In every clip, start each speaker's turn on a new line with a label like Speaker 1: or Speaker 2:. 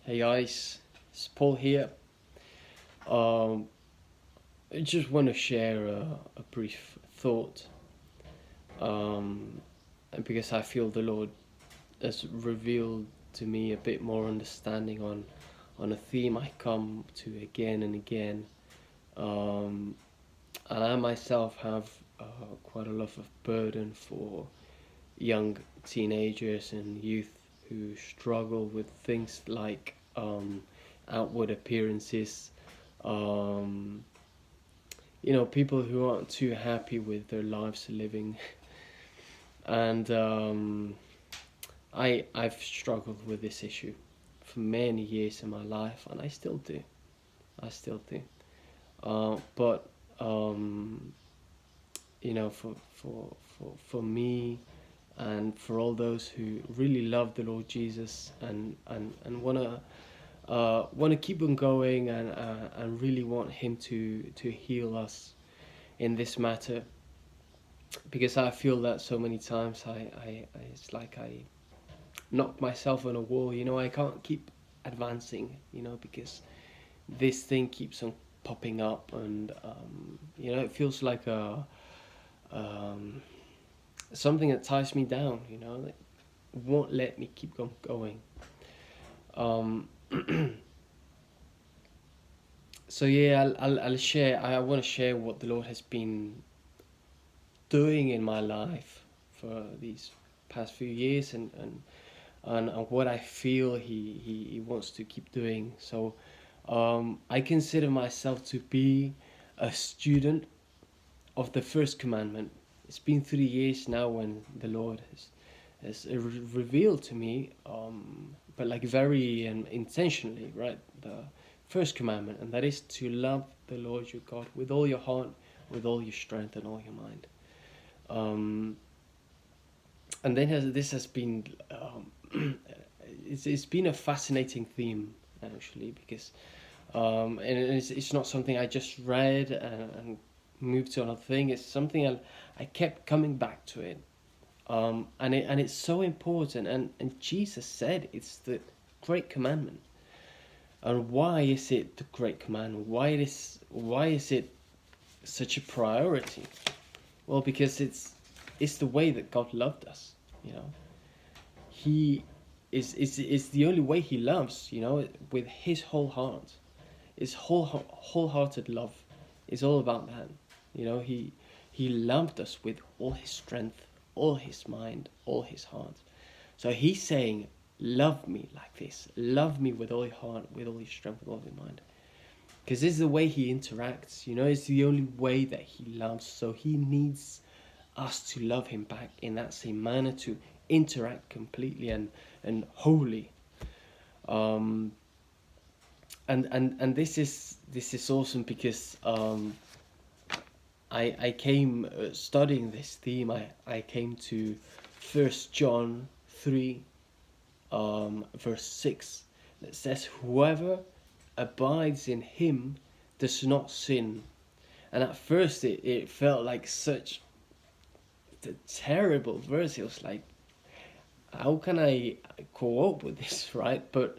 Speaker 1: Hey guys, it's Paul here. Um, I just want to share a brief thought, and because I feel the Lord has revealed to me a bit more understanding on a theme I come to again and again, um, and I myself have quite a lot of burden for young teenagers and youth who struggle with things like outward appearances, um, people who aren't too happy with their lives living. And I've struggled with this issue for many years in my life, and I still do. I still do. But for me, and for all those who really love the Lord Jesus and wanna keep on going and really want Him to heal us in this matter, because I feel that so many times I it's like I knock myself on a wall. I can't keep advancing. Because this thing keeps on popping up, and it feels like a something that ties me down. Like, won't let me keep on going. Um, so yeah, I'll share. I want to share what the Lord has been doing in my life for these past few years, and what I feel he wants to keep doing. So I consider myself to be a student of the first commandment. It's been 3 years now when the Lord has revealed to me, but like very intentionally, right? The first commandment, and that is to love the Lord your God with all your heart, with all your strength, and all your mind. Um, and then this has been it's been a fascinating theme, actually, because and it's not something I just read and moved to another thing. It's something I kept coming back to it, and it's so important. And Jesus said it's the great commandment. And why is it the great commandment? Why is it such a priority? Well, because it's the way that God loved us. He is the only way He loves. With His whole heart. His wholehearted love is all about that. He loved us with all His strength, all His mind, all His heart. So He's saying, love me like this. Love me with all your heart, with all your strength, with all your mind. Because this is the way He interacts. It's the only way that He loves. So He needs us to love Him back in that same manner, to interact completely and wholly. And this is awesome, because I came studying this theme. I came to 1 John 3, verse 6, that says, "Whoever abides in Him does not sin." And at first it felt like such a terrible verse. It was like, how can I cope with this, right? But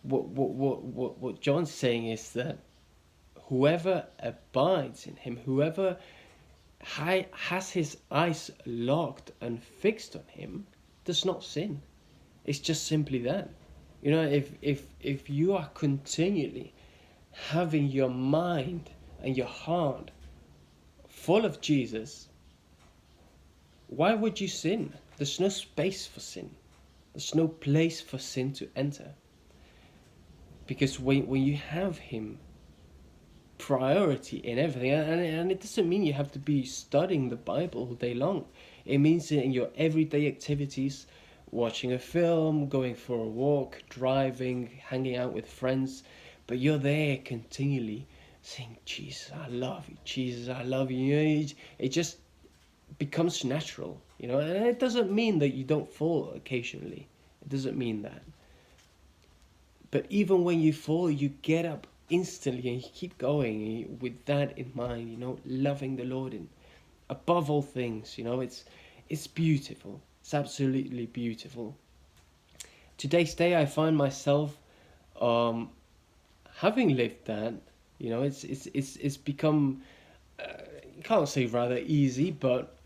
Speaker 1: what John's saying is that whoever abides in Him, whoever has his eyes locked and fixed on Him, does not sin. It's just simply that. If you are continually having your mind and your heart full of Jesus, why would you sin? There's no space for sin. There's no place for sin to enter. Because when you have Him priority in everything, and it doesn't mean you have to be studying the Bible all day long. It means in your everyday activities, watching a film, going for a walk, driving, hanging out with friends, but you're there continually saying, "Jesus, I love you. Jesus, I love you." It just becomes natural, and it doesn't mean that you don't fall occasionally. It doesn't mean that. But even when you fall, you get up instantly and you keep going with that in mind, loving the Lord and above all things. It's beautiful. It's absolutely beautiful. today's day, I find myself um, having lived that. It's become, you can't say rather easy, but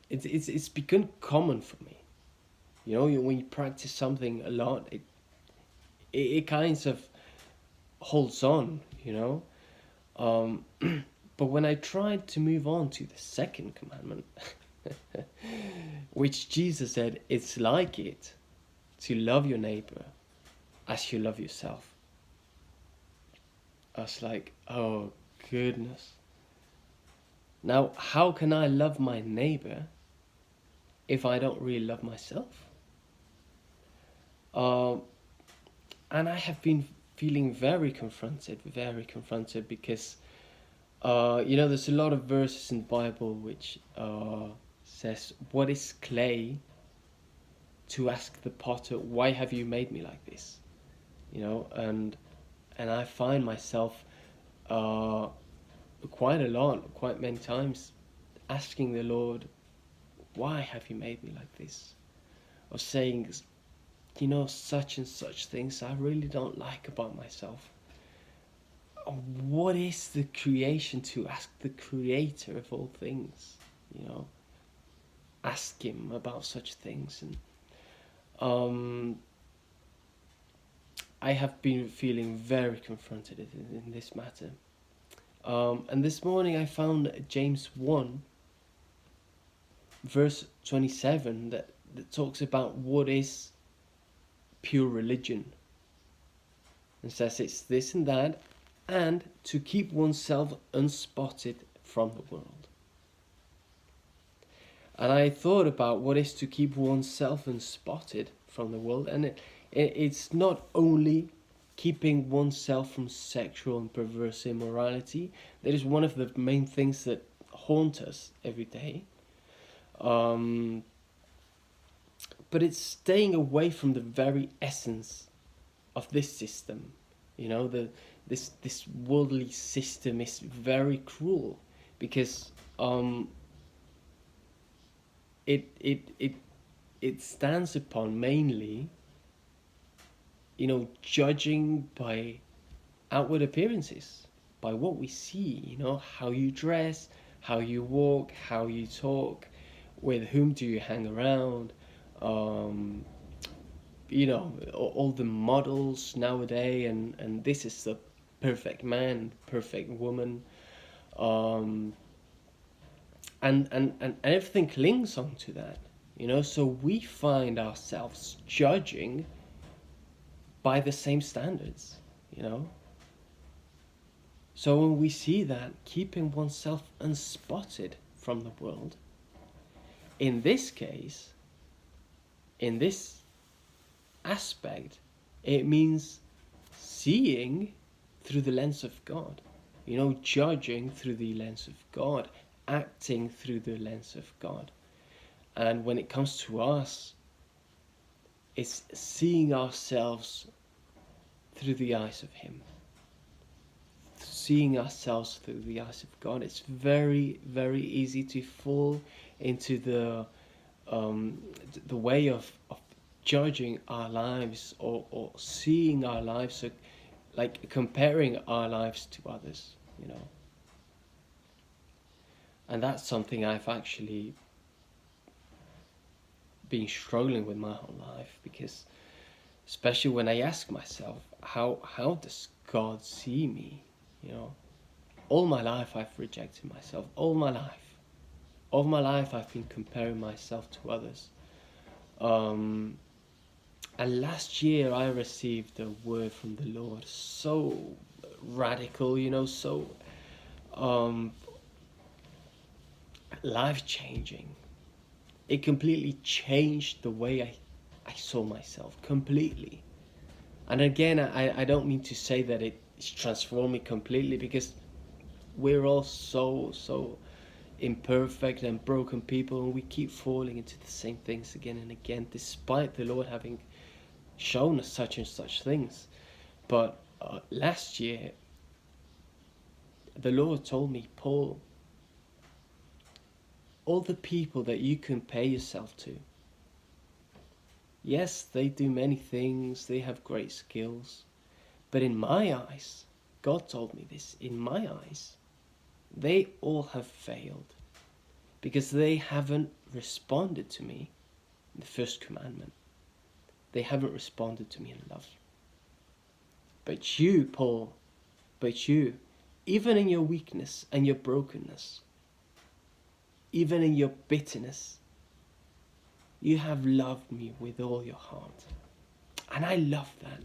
Speaker 1: it's become common for me. When you practice something a lot, it kind of holds on. Um, but when I tried to move on to the second commandment, which Jesus said, it's like it to love your neighbor as you love yourself. I was like, oh goodness. Now, how can I love my neighbor if I don't really love myself? Um, and I have been feeling very confronted because, there's a lot of verses in the Bible which says, what is clay to ask the potter, why have you made me like this? And I find myself quite many times, asking the Lord, why have you made me like this? Or saying, such and such things I really don't like about myself. What is the creation to ask the creator of all things? Ask him about such things. And I have been feeling very confronted in this matter. And this morning I found James 1, verse 27, that talks about what is pure religion. And says it's this and that, and to keep oneself unspotted from the world. And I thought about what is to keep oneself unspotted from the world, and it's not only keeping oneself from sexual and perverse immorality. That is one of the main things that haunt us every day. But it's staying away from the very essence of this system. This worldly system is very cruel because it stands upon mainly judging by outward appearances, by what we see, how you dress, how you walk, how you talk, with whom do you hang around, all the models nowadays, and this is the perfect man, perfect woman, and everything clings on to that, so we find ourselves judging by the same standards, So when we see that, keeping oneself unspotted from the world, in this case, in this aspect, it means seeing through the lens of God, judging through the lens of God, acting through the lens of God. And when it comes to us, it's seeing ourselves through the eyes of Him. Seeing ourselves through the eyes of God. It's very, very easy to fall into the way of judging our lives or seeing our lives, like comparing our lives to others, And that's something I've actually been struggling with my whole life, because especially when I ask myself, how does God see me? All my life I've rejected myself. All my life I've been comparing myself to others. And last year I received a word from the Lord, so radical, so life-changing. It completely changed the way I saw myself, completely. And again, I don't mean to say that it's transformed me completely, because we're all so imperfect and broken people, and we keep falling into the same things again and again, despite the Lord having shown us such and such things. But last year, the Lord told me, Paul, all the people that you compare yourself to, Yes, they do many things, they have great skills. But in my eyes, God told me this, in my eyes, they all have failed because they haven't responded to me in the first commandment. They haven't responded to me in love. But you, Paul, but you, even in your weakness and your brokenness, even in your bitterness, you have loved me with all your heart. And I love that.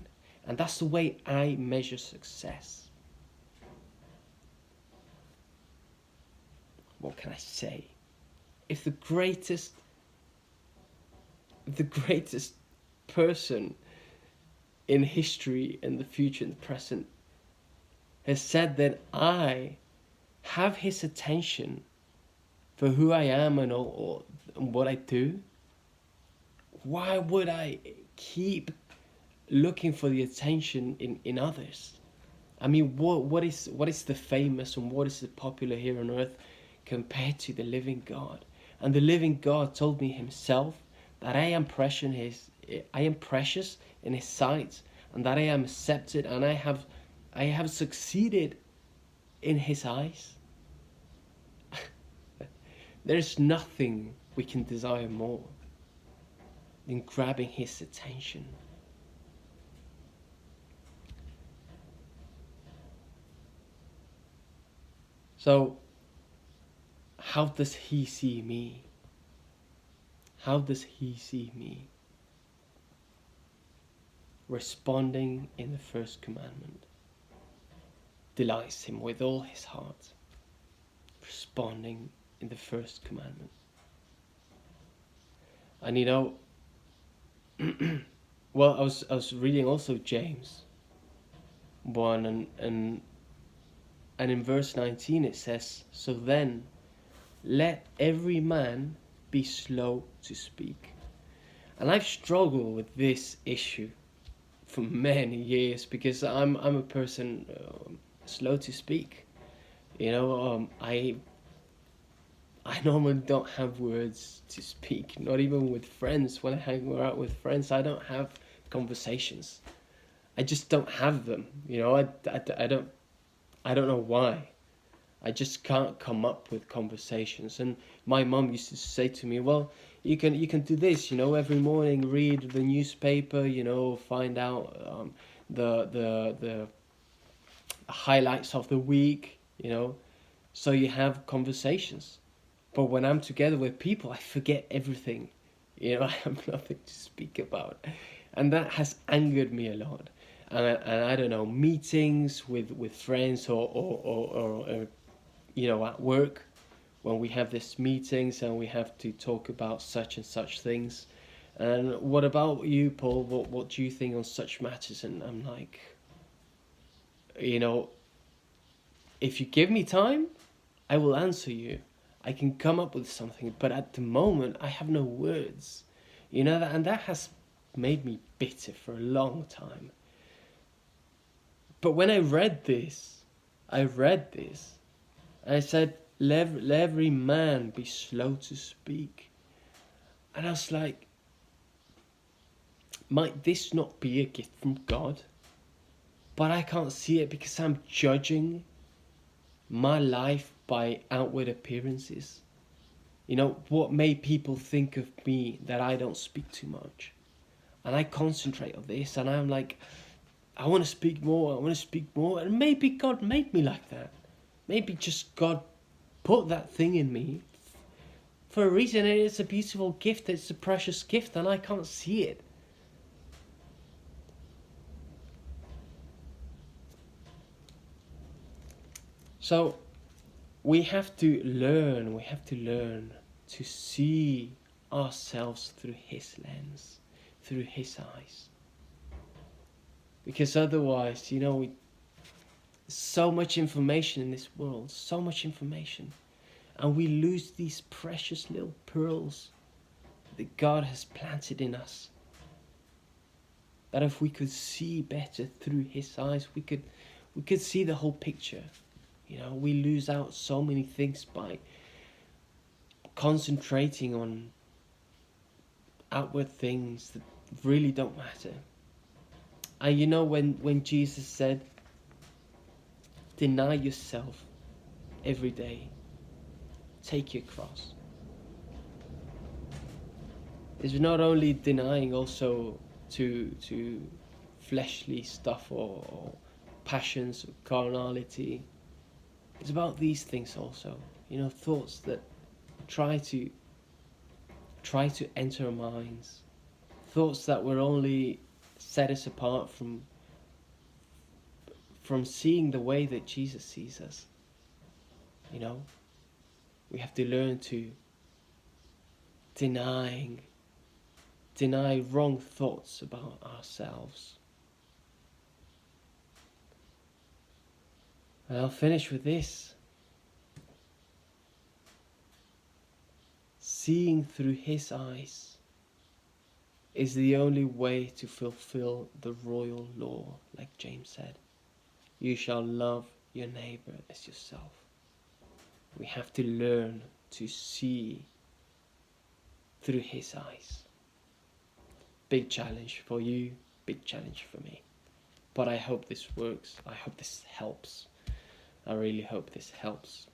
Speaker 1: And that's the way I measure success. What can I say? If the greatest person in history, in the future, in the present, has said that I have his attention for who I am and all, and what I do, why would I keep looking for the attention in others? I mean, what is the famous and what is the popular here on earth compared to the living God? And the living God told me himself that I am precious in his sight, and that I am accepted, and I have succeeded in his eyes. There's nothing we can desire more than grabbing his attention. So, how does he see me? How does he see me? Responding in the first commandment delights him with all his heart. Responding in the first commandment. And you know, well, I was reading also James 1, and in verse 19 it says, "So then, let every man be slow to speak." And I've struggled with this issue for many years because I'm a person slow to speak. You know, I normally don't have words to speak, not even with friends. When I hang out with friends, I don't have conversations. I just don't have them. You know, I don't know why. I just can't come up with conversations. And my mum used to say to me, "Well, you can do this. You know, every morning read the newspaper. You know, find out the highlights of the week. You know, so you have conversations." But when I'm together with people, I forget everything. You know, I have nothing to speak about. And that has angered me a lot. And I don't know, meetings with friends or you know, at work, when we have these meetings and we have to talk about such and such things. And what about you, Paul? What do you think on such matters? And I'm like, you know, if you give me time, I will answer you. I can come up with something, but at the moment I have no words. You know that, and that has made me bitter for a long time. But when I read this, and I said, let every man be slow to speak. And I was like, might this not be a gift from God? But I can't see it because I'm judging my life by outward appearances. You know, what may people think of me that I don't speak too much? And I concentrate on this, and I'm like, I want to speak more, and maybe God made me like that. Maybe just God put that thing in me for a reason. It's a beautiful gift, it's a precious gift, and I can't see it. So we have to learn to see ourselves through his lens, through his eyes. Because otherwise, you know, so much information in this world, so much information, and we lose these precious little pearls that God has planted in us. That if we could see better through his eyes, we could see the whole picture. You know, we lose out so many things by concentrating on outward things, really don't matter. And you know, when Jesus said, deny yourself every day, take your cross, it's not only denying also to fleshly stuff or passions or carnality. It's about these things also, you know, thoughts that try to enter our minds, thoughts that will only set us apart from seeing the way that Jesus sees us. You know, we have to learn to deny wrong thoughts about ourselves. And I'll finish with this. Seeing through his eyes is the only way to fulfill the royal law, like James said. You shall love your neighbor as yourself. We have to learn to see through his eyes. Big challenge for you, big challenge for me. But I hope this works. I hope this helps. I really hope this helps.